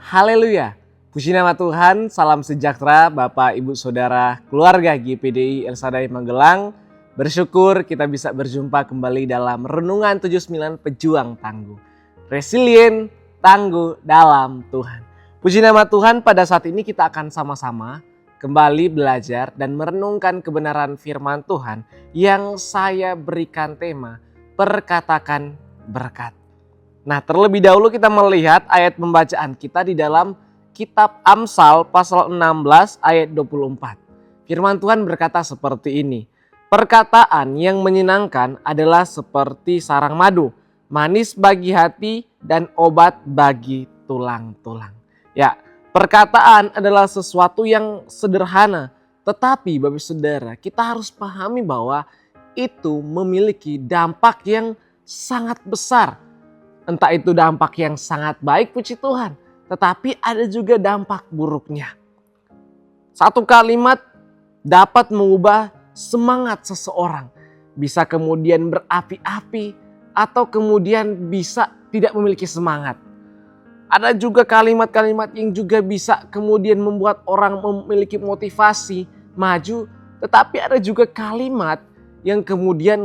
Haleluya. Puji nama Tuhan, salam sejahtera Bapak, Ibu, Saudara, keluarga GPDI El Shaddai Magelang. Bersyukur kita bisa berjumpa kembali dalam Renungan 79 Pejuang Tangguh. Resilient, tangguh dalam Tuhan. Puji nama Tuhan, pada saat ini kita akan sama-sama kembali belajar dan merenungkan kebenaran firman Tuhan yang saya berikan tema perkatakan berkat. Nah, terlebih dahulu kita melihat ayat pembacaan kita di dalam kitab Amsal pasal 16 ayat 24. Firman Tuhan berkata seperti ini. Perkataan yang menyenangkan adalah seperti sarang madu, manis bagi hati dan obat bagi tulang-tulang. Ya, perkataan adalah sesuatu yang sederhana, tetapi Bapak Saudara, kita harus pahami bahwa itu memiliki dampak yang sangat besar. Entah itu dampak yang sangat baik, puji Tuhan. Tetapi ada juga dampak buruknya. Satu kalimat dapat mengubah semangat seseorang. Bisa kemudian berapi-api atau kemudian bisa tidak memiliki semangat. Ada juga kalimat-kalimat yang juga bisa kemudian membuat orang memiliki motivasi, maju. Tetapi ada juga kalimat yang kemudian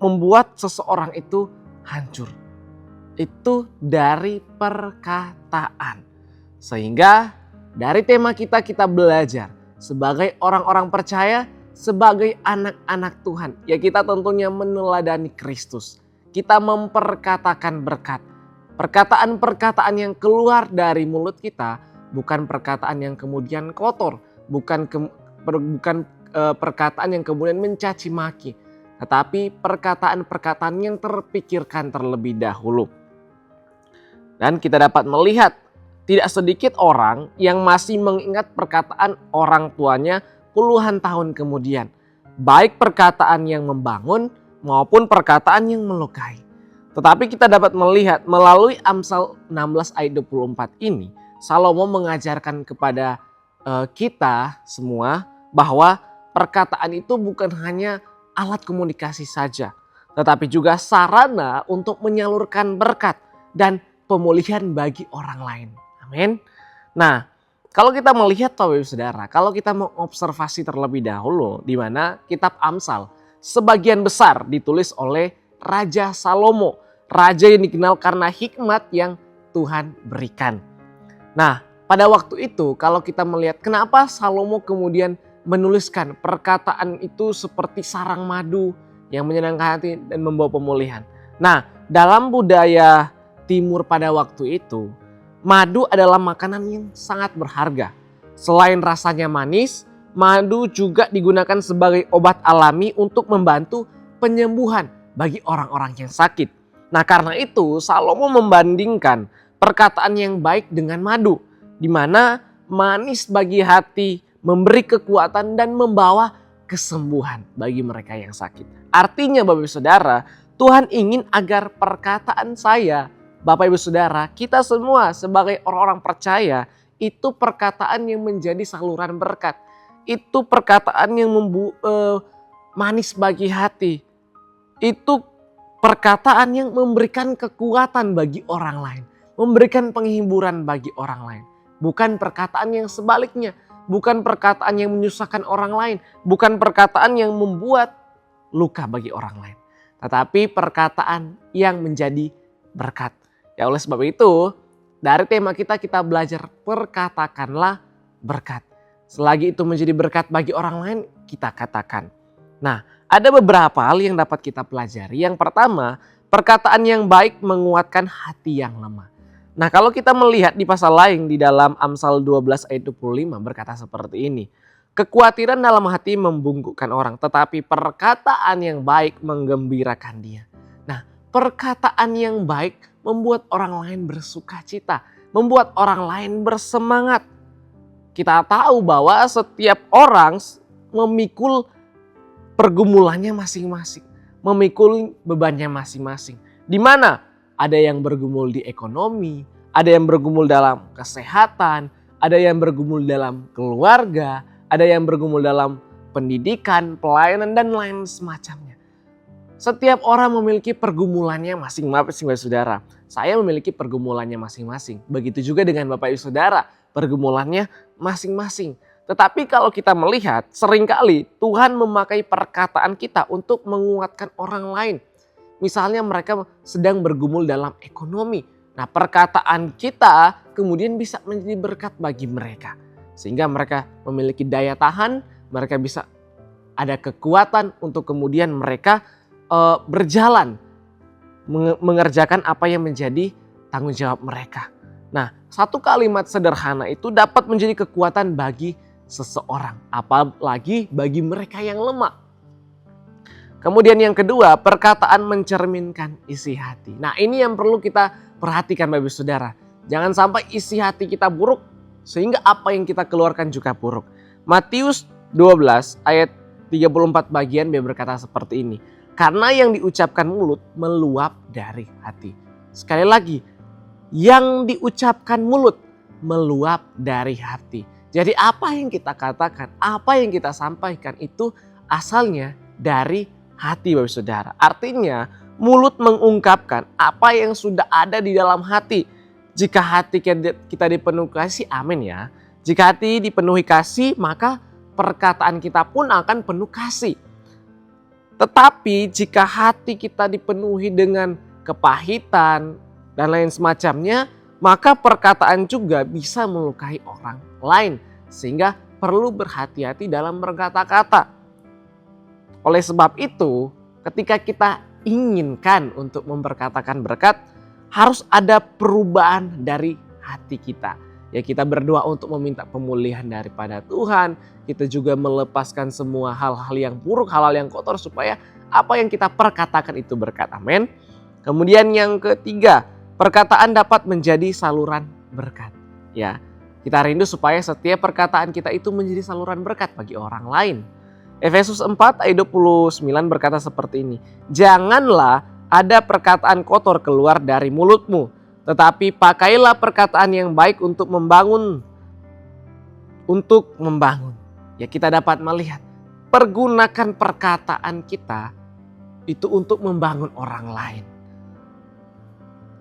membuat seseorang itu hancur. Itu dari perkataan. Sehingga dari tema kita belajar sebagai orang-orang percaya, sebagai anak-anak Tuhan. Ya, kita tentunya meneladani Kristus. Kita memperkatakan berkat. Perkataan-perkataan yang keluar dari mulut kita bukan perkataan yang kemudian kotor, bukan perkataan yang kemudian mencaci maki, tetapi perkataan-perkataan yang terpikirkan terlebih dahulu. Dan kita dapat melihat tidak sedikit orang yang masih mengingat perkataan orang tuanya puluhan tahun kemudian. Baik perkataan yang membangun maupun perkataan yang melukai. Tetapi kita dapat melihat melalui Amsal 16 ayat 24 ini. Salomo mengajarkan kepada kita semua bahwa perkataan itu bukan hanya alat komunikasi saja. Tetapi juga sarana untuk menyalurkan berkat dan pemulihan bagi orang lain. Amin. Nah, kalau kita melihat Bapak Ibu Saudara, kalau kita mengobservasi terlebih dahulu di mana kitab Amsal sebagian besar ditulis oleh Raja Salomo, raja yang dikenal karena hikmat yang Tuhan berikan. Nah, pada waktu itu kalau kita melihat kenapa Salomo kemudian menuliskan perkataan itu seperti sarang madu yang menyenangkan hati dan membawa pemulihan. Nah, dalam budaya Timur pada waktu itu, madu adalah makanan yang sangat berharga. Selain rasanya manis, madu juga digunakan sebagai obat alami untuk membantu penyembuhan bagi orang-orang yang sakit. Nah, karena itu Salomo membandingkan perkataan yang baik dengan madu, di mana manis bagi hati, memberi kekuatan dan membawa kesembuhan bagi mereka yang sakit. Artinya Bapak Ibu Saudara, Tuhan ingin agar perkataan saya, Bapak Ibu Saudara, kita semua sebagai orang-orang percaya, itu perkataan yang menjadi saluran berkat. Itu perkataan yang manis bagi hati. Itu perkataan yang memberikan kekuatan bagi orang lain. Memberikan penghiburan bagi orang lain. Bukan perkataan yang sebaliknya. Bukan perkataan yang menyusahkan orang lain. Bukan perkataan yang membuat luka bagi orang lain. Tetapi perkataan yang menjadi berkat. Ya, oleh sebab itu, dari tema kita belajar perkatakanlah berkat. Selagi itu menjadi berkat bagi orang lain, kita katakan. Nah, ada beberapa hal yang dapat kita pelajari. Yang pertama, perkataan yang baik menguatkan hati yang lemah. Nah, kalau kita melihat di pasal lain di dalam Amsal 12 ayat 25 berkata seperti ini. Kekhawatiran dalam hati membungkukkan orang, tetapi perkataan yang baik menggembirakan dia. Nah, perkataan yang baik membuat orang lain bersuka cita, membuat orang lain bersemangat. Kita tahu bahwa setiap orang memikul pergumulannya masing-masing, memikul bebannya masing-masing. Di mana ada yang bergumul di ekonomi, ada yang bergumul dalam kesehatan, ada yang bergumul dalam keluarga, ada yang bergumul dalam pendidikan, pelayanan dan lain semacamnya. Setiap orang memiliki pergumulannya masing-masing, saudara. saya memiliki pergumulannya masing-masing. Begitu juga dengan Bapak Ibu Saudara, pergumulannya masing-masing. Tetapi kalau kita melihat, seringkali Tuhan memakai perkataan kita untuk menguatkan orang lain. Misalnya mereka sedang bergumul dalam ekonomi. Nah, perkataan kita kemudian bisa menjadi berkat bagi mereka. Sehingga mereka memiliki daya tahan, mereka bisa ada kekuatan untuk kemudian mereka berjalan mengerjakan apa yang menjadi tanggung jawab mereka. Nah, satu kalimat sederhana itu dapat menjadi kekuatan bagi seseorang, apalagi bagi mereka yang lemah. Kemudian yang kedua, perkataan mencerminkan isi hati. Nah, ini yang perlu kita perhatikan Bapak Ibu Saudara. Jangan sampai isi hati kita buruk sehingga apa yang kita keluarkan juga buruk. Matius 12 ayat 34 bagian B berkata seperti ini. Karena yang diucapkan mulut meluap dari hati. Sekali lagi, yang diucapkan mulut meluap dari hati. Jadi apa yang kita katakan, apa yang kita sampaikan itu asalnya dari hati Bapak Saudara. Artinya mulut mengungkapkan apa yang sudah ada di dalam hati. Jika hati kita dipenuhi kasih, amin ya. Jika hati dipenuhi kasih, maka perkataan kita pun akan penuh kasih. Tetapi jika hati kita dipenuhi dengan kepahitan dan lain semacamnya, maka perkataan juga bisa melukai orang lain. Sehingga perlu berhati-hati dalam berkata-kata. Oleh sebab itu, ketika kita inginkan untuk memperkatakan berkat, harus ada perubahan dari hati kita. Ya, kita berdoa untuk meminta pemulihan daripada Tuhan. Kita juga melepaskan semua hal-hal yang buruk, hal-hal yang kotor supaya apa yang kita perkatakan itu berkat. Amin. Kemudian yang ketiga, perkataan dapat menjadi saluran berkat. Ya, kita rindu supaya setiap perkataan kita itu menjadi saluran berkat bagi orang lain. Efesus 4 ayat 29 berkata seperti ini. Janganlah ada perkataan kotor keluar dari mulutmu, tetapi pakailah perkataan yang baik untuk membangun. Ya, kita dapat melihat pergunakan perkataan kita itu untuk membangun orang lain.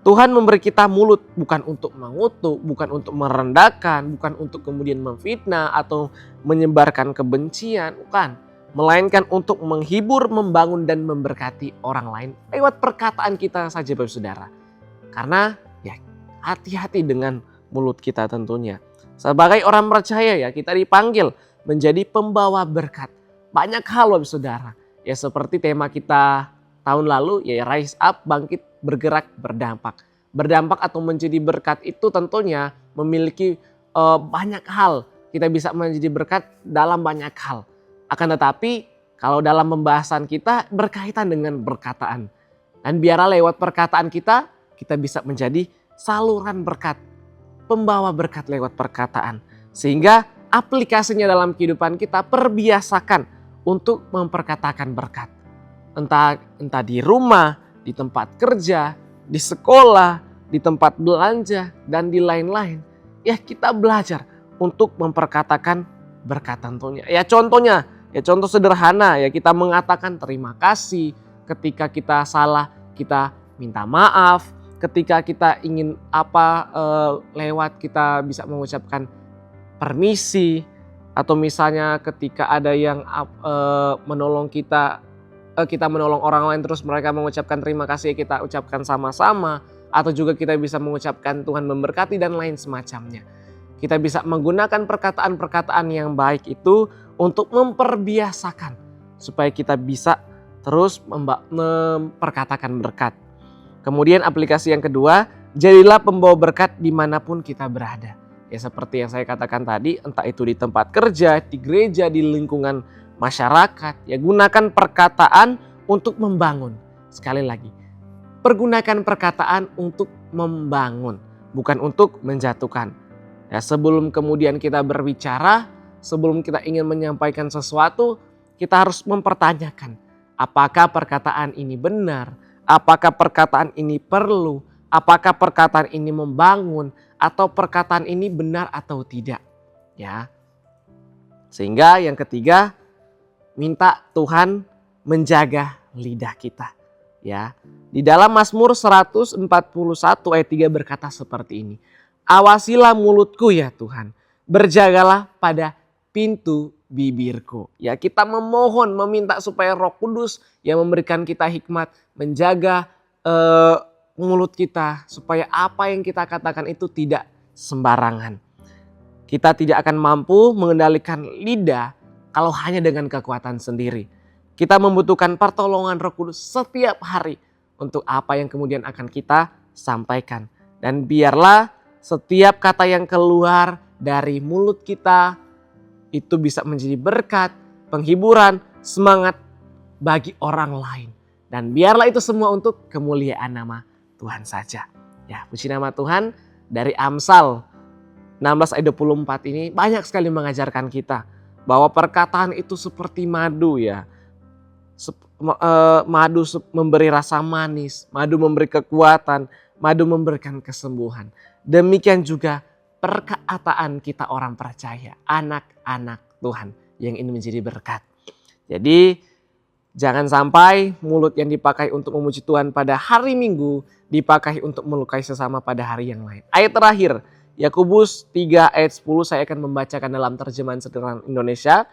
Tuhan memberi kita mulut bukan untuk mengutuk, bukan untuk merendahkan, bukan untuk kemudian memfitnah atau menyebarkan kebencian, bukan. Melainkan untuk menghibur, membangun dan memberkati orang lain lewat perkataan kita saja Bapak Saudara. Karena ya hati-hati dengan mulut kita tentunya. Sebagai orang percaya ya kita dipanggil menjadi pembawa berkat. Banyak hal Bapak Saudara. Ya seperti tema kita tahun lalu ya Rise Up, bangkit, bergerak, berdampak. Berdampak atau menjadi berkat itu tentunya memiliki banyak hal. Kita bisa menjadi berkat dalam banyak hal. Akan tetapi kalau dalam pembahasan kita berkaitan dengan perkataan. Dan biarlah lewat perkataan kita bisa menjadi saluran berkat. Pembawa berkat lewat perkataan. Sehingga aplikasinya dalam kehidupan kita perbiasakan untuk memperkatakan berkat. Entah di rumah, di tempat kerja, di sekolah, di tempat belanja, dan di lain-lain. Ya kita belajar untuk memperkatakan berkat tentunya. Ya contoh sederhana ya kita mengatakan terima kasih. Ketika kita salah kita minta maaf. Ketika kita ingin lewat kita bisa mengucapkan permisi. Atau misalnya ketika ada yang menolong kita menolong orang lain terus mereka mengucapkan terima kasih kita ucapkan sama-sama. Atau juga kita bisa mengucapkan Tuhan memberkati dan lain semacamnya. Kita bisa menggunakan perkataan-perkataan yang baik itu untuk memperbiasakan supaya kita bisa terus memperkatakan berkat. Kemudian aplikasi yang kedua, jadilah pembawa berkat dimanapun kita berada. Ya seperti yang saya katakan tadi, entah itu di tempat kerja, di gereja, di lingkungan masyarakat. Ya gunakan perkataan untuk membangun. Sekali lagi, pergunakan perkataan untuk membangun, bukan untuk menjatuhkan. Ya, sebelum kemudian kita berbicara, sebelum kita ingin menyampaikan sesuatu, kita harus mempertanyakan apakah perkataan ini benar, apakah perkataan ini perlu, apakah perkataan ini membangun, atau perkataan ini benar atau tidak. Ya. Sehingga yang ketiga, minta Tuhan menjaga lidah kita. Ya. Di dalam Mazmur 141 ayat 3 berkata seperti ini. Awasilah mulutku ya Tuhan, berjagalah pada pintu bibirku. Ya, kita memohon, meminta supaya Roh Kudus yang memberikan kita hikmat menjaga mulut kita supaya apa yang kita katakan itu tidak sembarangan. Kita tidak akan mampu mengendalikan lidah kalau hanya dengan kekuatan sendiri. Kita membutuhkan pertolongan Roh Kudus setiap hari untuk apa yang kemudian akan kita sampaikan. Dan biarlah setiap kata yang keluar dari mulut kita itu bisa menjadi berkat, penghiburan, semangat bagi orang lain. Dan biarlah itu semua untuk kemuliaan nama Tuhan saja. Ya, puji nama Tuhan. Dari Amsal 16 ayat 24 ini banyak sekali mengajarkan kita bahwa perkataan itu seperti madu ya. Madu memberi rasa manis, madu memberi kekuatan, madu memberikan kesembuhan. Demikian juga perkataan kita orang percaya, anak-anak Tuhan yang ini menjadi berkat. Jadi jangan sampai mulut yang dipakai untuk memuji Tuhan pada hari Minggu dipakai untuk melukai sesama pada hari yang lain. Ayat terakhir, Yakobus 3 ayat 10 saya akan membacakan dalam terjemahan sederhana Indonesia.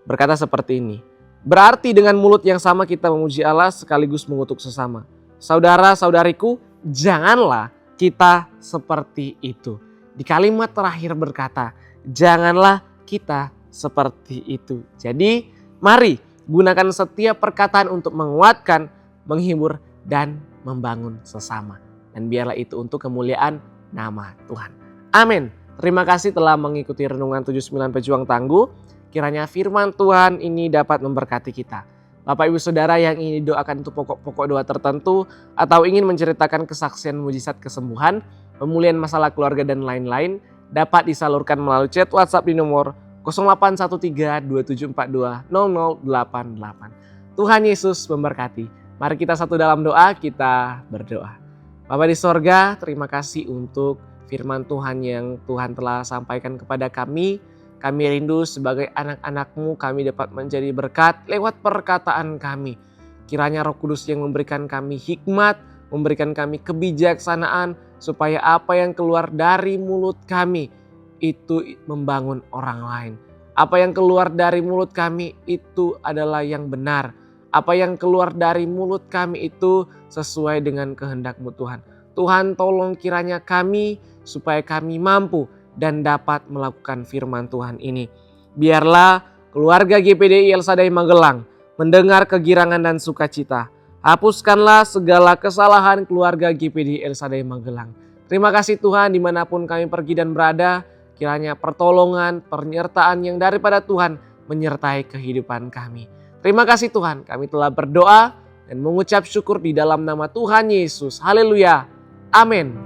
Berkata seperti ini. Berarti dengan mulut yang sama kita memuji Allah sekaligus mengutuk sesama. Saudara-saudariku, janganlah kita seperti itu. Di kalimat terakhir berkata, janganlah kita seperti itu. Jadi mari gunakan setiap perkataan untuk menguatkan, menghibur, dan membangun sesama. Dan biarlah itu untuk kemuliaan nama Tuhan. Amin. Terima kasih telah mengikuti Renungan 79 Pejuang Tangguh. Kiranya firman Tuhan ini dapat memberkati kita. Bapak Ibu Saudara yang ingin didoakan untuk pokok-pokok doa tertentu atau ingin menceritakan kesaksian mujizat kesembuhan, pemulihan masalah keluarga dan lain-lain dapat disalurkan melalui chat WhatsApp di nomor 0813-2742-0088. Tuhan Yesus memberkati. Mari kita satu dalam doa, kita berdoa. Bapa di sorga, terima kasih untuk firman Tuhan yang Tuhan telah sampaikan kepada kami. Kami rindu sebagai anak-anak-Mu kami dapat menjadi berkat lewat perkataan kami. Kiranya Roh Kudus yang memberikan kami hikmat, memberikan kami kebijaksanaan supaya apa yang keluar dari mulut kami itu membangun orang lain. Apa yang keluar dari mulut kami itu adalah yang benar. Apa yang keluar dari mulut kami itu sesuai dengan kehendak-Mu Tuhan. Tuhan tolong kiranya kami supaya kami mampu dan dapat melakukan firman Tuhan ini. Biarlah keluarga GPDI El Shaddai Magelang mendengar kegirangan dan sukacita. Hapuskanlah segala kesalahan keluarga GPDI El Shaddai Magelang. Terima kasih Tuhan dimanapun kami pergi dan berada. Kiranya pertolongan, penyertaan yang daripada Tuhan menyertai kehidupan kami. Terima kasih Tuhan, kami telah berdoa dan mengucap syukur di dalam nama Tuhan Yesus. Haleluya. Amin.